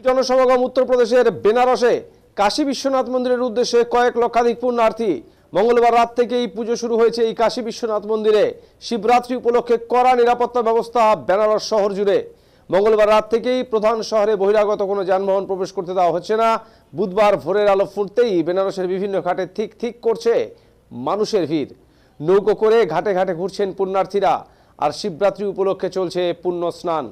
জনসমাগম উত্তরপ্রদেশের বেনারসে কাশী বিশ্বনাথ মন্দিরের উদ্দেশ্যে কয়েক লক্ষাধিক পুণ্যার্থী। মঙ্গলবার রাত থেকেই পুজো শুরু হয়েছে এই কাশী বিশ্বনাথ মন্দিরে। শিবরাত্রি উপলক্ষে কড়া নিরাপত্তা ব্যবস্থা বেনারস শহর জুড়ে। মঙ্গলবার রাত থেকেই প্রধান শহরে বহিরাগত কোনো যানবাহন প্রবেশ করতে দেওয়া হচ্ছে না। বুধবার ভোরের আলো ফুটতেই বেনারসের বিভিন্ন ঘাটে ঠিক ঠিক করছে মানুষের ভিড়। নৌকো করে ঘাটে ঘাটে ঘুরছেন পুণ্যার্থীরা, আর শিবরাত্রি উপলক্ষে চলছে পুণ্য স্নান।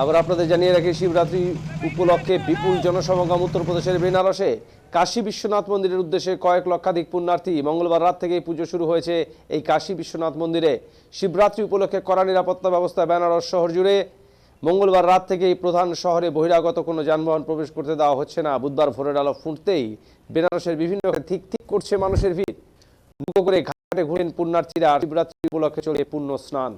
আবার আপনাদের জানিয়ে রাখি, শিবরাত্রি উপলক্ষে বিপুল জনসমাগম উত্তরপ্রদেশের বেনারসে কাশী বিশ্বনাথ মন্দিরের উদ্দেশ্যে কয়েক লক্ষাধিক পুণ্যার্থী। মঙ্গলবার রাত থেকেই পুজো শুরু হয়েছে এই কাশী বিশ্বনাথ মন্দিরে। শিবরাত্রি উপলক্ষে কড়া নিরাপত্তা ব্যবস্থা বেনারস শহর জুড়ে। মঙ্গলবার রাত থেকেই প্রধান শহরে বহিরাগত কোনো যানবাহন প্রবেশ করতে দেওয়া হচ্ছে না। বুধবার ভোরের আলো ফুটতেই বেনারসের বিভিন্ন ঠিক ঠিক করছে মানুষের ভিড়। নৌকো করে ঘাটে ঘুরেন পুণ্যার্থীরা। শিবরাত্রি উপলক্ষে চলে পুণ্য স্নান।